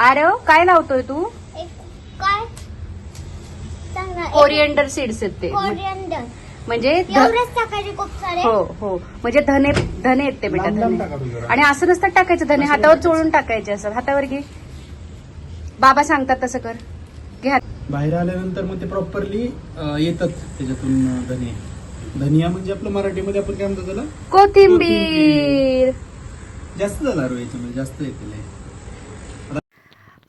आरव काय लावतोय तू? काय कोरिएंडर सीड्स आहेत ते. कोरिअँडर म्हणजे एवढंच टाकायचे खूप सारे. हो हो, म्हणजे धने धने आहेत ते बेटा, लांब लांब धने. टाका तू जरा. आणि असं नसतात टाकायचं धने, हातावर चोळून टाकायचे. असं हातावर घे, बाबा सांगतात तसं कर. घे हात. बाहेर आल्यानंतर मग ते प्रॉपरली येतात त्याच्यातून धनिया म्हणजे आपलं मराठीमध्ये आपण काय म्हणतो त्याला, कोथिंबीर. जास्त झाला रो याच्यामध्ये, जास्त येते.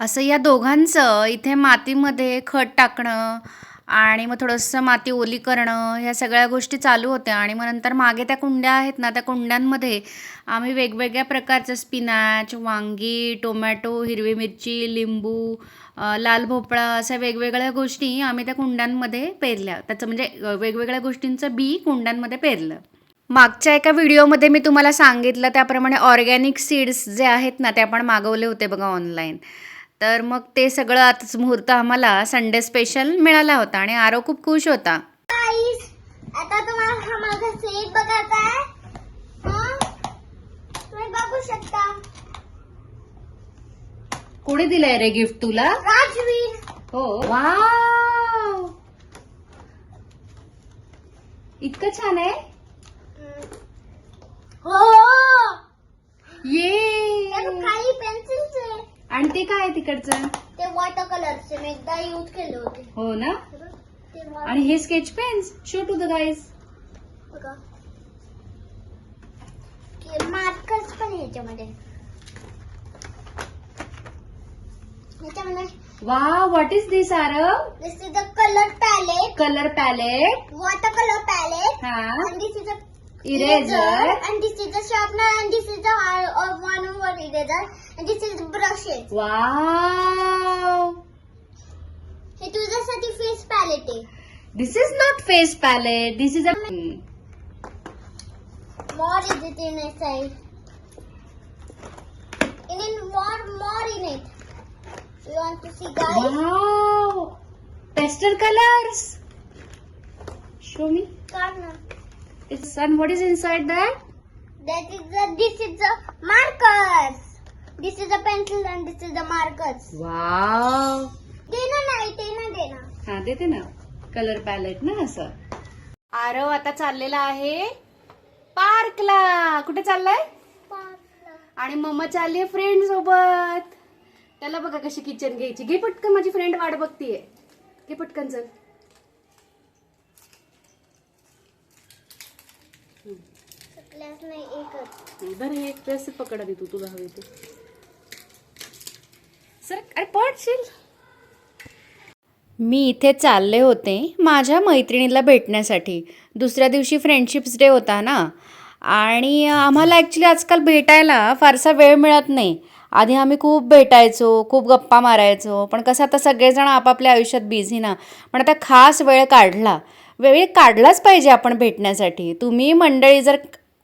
असं या दोघांचं इथे मातीमध्ये खत टाकणं आणि मग थोडंसं माती ओली करणं, ह्या सगळ्या गोष्टी चालू होत्या. आणि मग नंतर मागे त्या कुंड्या आहेत ना, त्या कुंड्यांमध्ये आम्ही वेगवेगळ्या प्रकारचं स्पिनाच, वांगी, टोमॅटो, हिरवी मिरची, लिंबू, लाल भोपळा, अशा वेगवेगळ्या गोष्टी आम्ही त्या कुंड्यांमध्ये पेरल्या. त्याचं म्हणजे वेगवेगळ्या गोष्टींचं बी कुंड्यांमध्ये पेरलं. मागच्या एका व्हिडिओमध्ये मी तुम्हाला सांगितलं त्याप्रमाणे ऑर्गॅनिक सीड्स जे आहेत ना, ते आपण मागवले होते बघा ऑनलाईन. तर मग ते सगळं आताच मुहूर्त आम्हाला संडे स्पेशल मिळाला होता आणि आरव खूप खुश होता. गाईस, आता तुम्हाला हा माझा सेट बघायचा आहे. तुम्ही बघू शकता. कोणी दिलंय रे गिफ्ट तुला? राजवीर. हो. वाव, इतकं छान आहे. हो, ये. खाली पेन्सिलचे. आणि ते काय आहे तिकडचं? ते वॉटर कलरचे मी एकदा यूज केले होते. हो ना. ते आणि हे sketch pens, show to the guys. बघा, मार्कर्स पण ह्याच्यामध्ये. Wow, what is this Aarav? This is the colour palette. Colour palette. Water colour palette. हा. And this is a eraser. and this is the sharpener, and this is the one over eraser, and this is the brushes. Wow, हे तुझ्यासाठी face palette आहे. This is not face palette, this is a. More is it in a side. More in it. You want to see, guys? Wow, pastel colours. Show me. Corner. It's and what is inside that? This is the markers. This is the pencil and this is the markers. Wow. देना नाही, देना. हा, देते ना. Colour palette ना असं. आरव आता चाललेला आहे पार्कला. कुठे चाललाय? आणि मम्मा चालली आहे फ्रेंड सोबत. त्याला बघा कशी किचन घ्यायची. घे पटकन, माझी फ्रेंड वाट बघतीये. घे पटकन, चल. क्लास नाही एकच. धर, हे व्यवस्थित पकड आधी तू, तुला हवी ते. सर, अरे पडशील. मी इथे चालले होते माझ्या मैत्रिणीला भेटण्यासाठी. दुसऱ्या दिवशी फ्रेंडशिप्स डे होता ना, आणि आम्हाला ॲक्च्युली आजकाल भेटायला फारसा वेळ मिळत नाही. आधी आम्ही खूप भेटायचो, खूप गप्पा मारायचो, पण कसं आता सगळेजण आपापल्या आयुष्यात बिझी ना. पण आता खास वेळ काढलाच पाहिजे आपण भेटण्यासाठी. तुम्ही मंडळी जर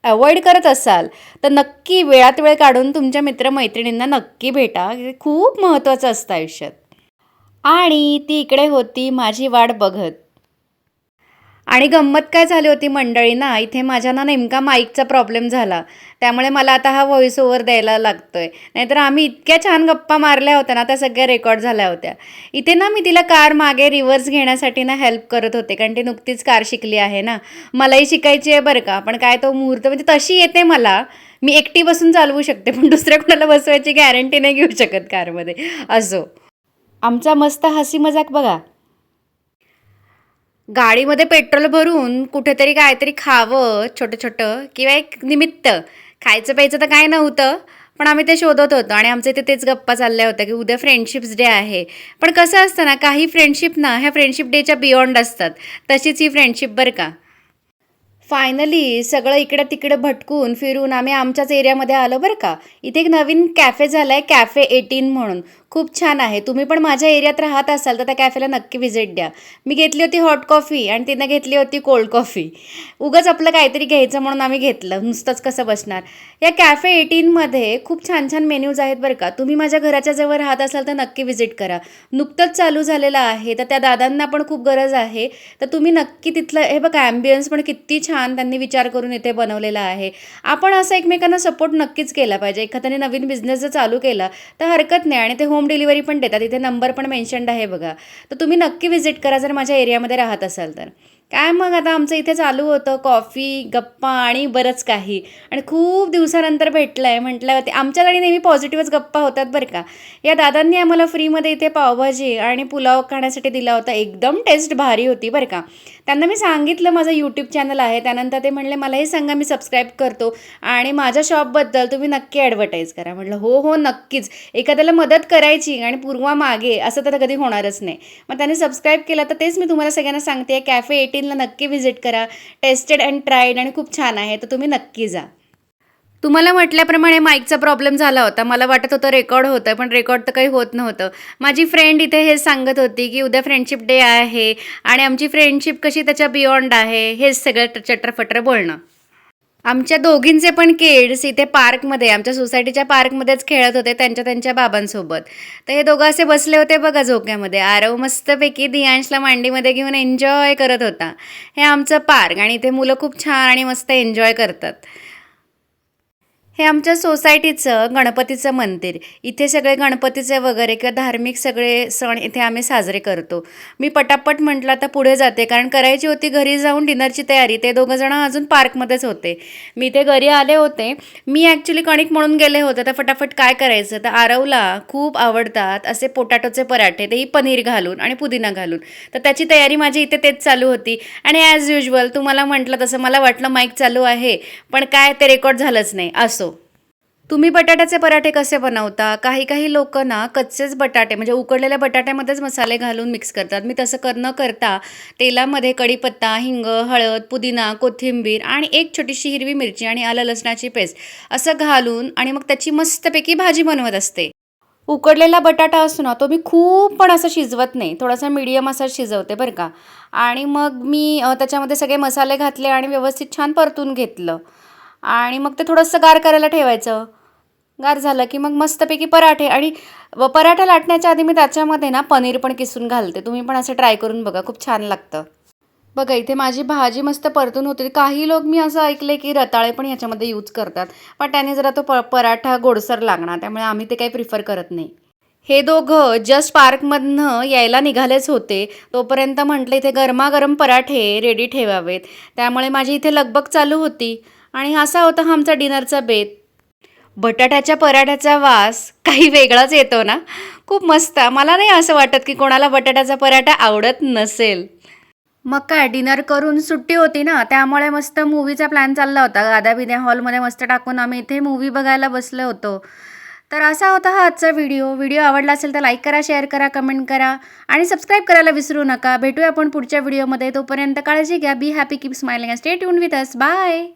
अवॉइड करत असाल तर नक्की वेळात वेळ काढून तुमच्या मित्रमैत्रिणींना नक्की भेटा. खूप महत्त्वाचं असतं आयुष्यात. आणि ती इकडे होती माझी वाट बघत. आणि गंमत काय झाली होती मंडळी ना, इथे माझ्या ना नेमका माईकचा प्रॉब्लेम झाला, त्यामुळे मला आता हा व्हॉइस ओव्हर द्यायला लागतोय. नाहीतर आम्ही इतक्या छान गप्पा मारल्या होत्या ना, त्या सगळ्या रेकॉर्ड झाल्या होत्या. इथे ना मी तिला कार मागे रिव्हर्स घेण्यासाठी ना हेल्प करत होते, कारण ती नुकतीच कार शिकली आहे ना. मलाही शिकायची आहे बरं का, पण काय तो मुहूर्त म्हणजे तशी येते मला. मी एकटी बसून चालवू शकते, पण दुसऱ्या कोणाला बसवायची गॅरंटी नाही घेऊ शकत कारमध्ये. असो, आमचा मस्त हसी मजाक बघा. गाडीमध्ये पेट्रोल भरून कुठेतरी काहीतरी खावं छोटं किंवा एक निमित्त. खायचं प्यायचं तर काय नव्हतं, पण आम्ही ते शोधत होतो. आणि आमच्या इथे तेच गप्पा चालल्या होत्या की उद्या फ्रेंडशिप्स डे आहे. पण कसं असतं ना, काही फ्रेंडशिप ना ह्या फ्रेंडशिप डेच्या बियॉन्ड असतात. तशीच ही फ्रेंडशिप बरं का. फायनली सगळं इकडं तिकडं भटकून फिरून आम्ही आमच्याच एरियामध्ये आलो बरं का. इथे एक नवीन कॅफे झाला आहे, कॅफे 18 म्हणून. खूप छान आहे. तुम्ही पण माझ्या एरियात राहत असाल तर त्या कॅफेला नक्की व्हिजिट द्या. मी घेतली होती हॉट कॉफी आणि तिनं घेतली होती कोल्ड कॉफी. उगाच आपलं काहीतरी घ्यायचं म्हणून आम्ही घेतलं, नुसतंच कसं बसणार. या कॅफे 18मध्ये खूप छान छान मेन्यूज आहेत बरं का. तुम्ही माझ्या घराच्या जवळ राहत असाल तर नक्की व्हिजिट करा. नुकतंच चालू झालेलं आहे, तर त्या दादांना पण खूप गरज आहे. तर तुम्ही नक्की तिथलं, हे बघा ॲम्बियन्स पण किती छान छान त्यांनी विचार करून इथे बनवलेला आहे. आपण असं एकमेकांना सपोर्ट नक्कीच केला पाहिजे. एखाद्याने नवीन बिझनेस जर चालू केला तर हरकत नाही आणि ते होम डिलिव्हरी पण देतात. इथे नंबर पण मेन्शन्ड आहे बघा. तर तुम्ही नक्की व्हिजिट करा जर माझ्या एरियामध्ये राहत असाल तर. काय मग आता आमचं इथे चालू होतं कॉफी, गप्पा आणि बरंच काही. आणि खूप दिवसानंतर भेटलं आहे म्हटलं ते आमच्याकडे नेहमी पॉझिटिव्हच गप्पा होतात बरं का. या दादांनी आम्हाला फ्रीमध्ये इथे पावभाजी आणि पुलाव खाण्यासाठी दिला होता. एकदम टेस्ट भारी होती बरं का. त्यांना मी सांगितलं माझं यूट्यूब चॅनल आहे. त्यानंतर ते म्हणले मलाही सांगा मी सबस्क्राईब करतो आणि माझ्या शॉपबद्दल तुम्ही नक्की ॲडव्हर्टाईज करा. म्हटलं हो नक्कीच. एखाद्याला मदत करायची आणि पूर्वा मागे असं तर कधी होणारच नाही. मग त्याने सबस्क्राईब केलं तर तेच मी तुम्हाला सगळ्यांना सांगते. कॅफे 18ला नक्की व्हिजिट करा. टेस्टेड अँड ट्राईड आणि खूप छान आहे तर तुम्ही नक्की जा. तुम्हाला म्हटल्याप्रमाणे माईकचा प्रॉब्लेम झाला होता. मला वाटत होतं रेकॉर्ड होतं पण रेकॉर्ड तर काही होत नव्हतं. माझी फ्रेंड इथे हेच सांगत होती की उद्या फ्रेंडशिप डे आहे आणि आमची फ्रेंडशिप कशी त्याच्या बियॉन्ड आहे हेच सगळं चटरफटर बोलणं. आमच्या दोघींचे पण किड्स इथे पार्कमध्ये आमच्या सोसायटीच्या पार्कमध्येच खेळत होते त्यांच्या बाबांसोबत. तर हे दोघं असे बसले होते बघा झोक्यामध्ये. आरव मस्तपैकी दियांशला मांडीमध्ये घेऊन एन्जॉय करत होता. हे आमचं पार्क आणि इथे मुलं खूप छान आणि मस्त एन्जॉय करतात. हे आमच्या सोसायटीचं गणपतीचं मंदिर. इथे सगळे गणपतीचे वगैरे किंवा धार्मिक सगळे सण इथे आम्ही साजरे करतो. मी पटापट म्हटलं आता पुढे जाते कारण करायची होती घरी जाऊन डिनरची तयारी. ते दोघं जण अजून पार्कमध्येच होते. मी ते घरी आले होते. मी ॲक्च्युली कणिक म्हणून गेले होते तर फटाफट काय करायचं तर आरवला खूप आवडतात असे पोटॅटोचे पराठे तेही पनीर घालून आणि पुदिना घालून. तर त्याची तयारी माझी इथे तेच चालू होती आणि ॲज युजल तुम्हाला म्हटलं तसं मला वाटलं माईक चालू आहे पण काय ते रेकॉर्ड झालंच नाही. असो. तुम्ही बटाट्याचे पराठे कसे बनवता? काही लोक ना कच्चेच बटाटे म्हणजे उकडलेल्या बटाट्यामध्येच मसाले घालून मिक्स करतात. मी तसं न करता तेलामध्ये कढीपत्ता, हिंग, हळद, पुदिना, कोथिंबीर आणि एक छोटीशी हिरवी मिरची आणि आलं लसणाची पेस्ट असं घालून आणि मग त्याची मस्तपैकी भाजी बनवत असते. उकडलेला बटाटा असतो ना तो मी खूप पण असं शिजवत नाही. थोडासा मीडियम असा शिजवते बरं का. आणि मग मी त्याच्यामध्ये सगळे मसाले घातले आणि व्यवस्थित छान परतून घेतलं आणि मग ते थोडंसं गार करायला ठेवायचं. गार झालं की मग मस्तपैकी पराठे आणि पराठा लाटण्याच्या आधी मी त्याच्यामध्ये ना पनीर पण किसून घालते. तुम्ही पण असं ट्राय करून बघा खूप छान लागतं. बघा इथे माझी भाजी मस्त परतून होते. काही लोक मी असं ऐकले की रताळे पण ह्याच्यामध्ये यूज करतात पण त्याने जरा तो पराठा गोडसर लागणार त्यामुळे आम्ही ते काही प्रिफर करत नाही. हे दोघं जस्ट पार्कमधनं यायला निघालेच होते तोपर्यंत म्हटलं इथे गरमागरम पराठे रेडी ठेवावेत. त्यामुळे माझी इथे लगबग चालू होती आणि असा होता हा आमचा डिनरचा बेत. बटाट्याच्या पराठ्याचा वास काही वेगळाच येतो ना. खूप मस्त. मला नाही असं वाटत की कोणाला बटाट्याचा पराठा आवडत नसेल. मग काय डिनर करून सुट्टी होती ना त्यामुळे मस्त मूवीचा प्लॅन चालला होता. गाद्या बिद्या हॉलमध्ये मस्त टाकून आम्ही इथे मूवी बघायला बसलो होतो. तर असा होता हा आजचा व्हिडिओ आवडला असेल तर लाईक करा, शेअर करा, कमेंट करा आणि सबस्क्राईब करायला विसरू नका. भेटूया आपण पुढच्या व्हिडिओमध्ये. तोपर्यंत काळजी घ्या. Be happy, keep smiling, stay tuned with us. Bye.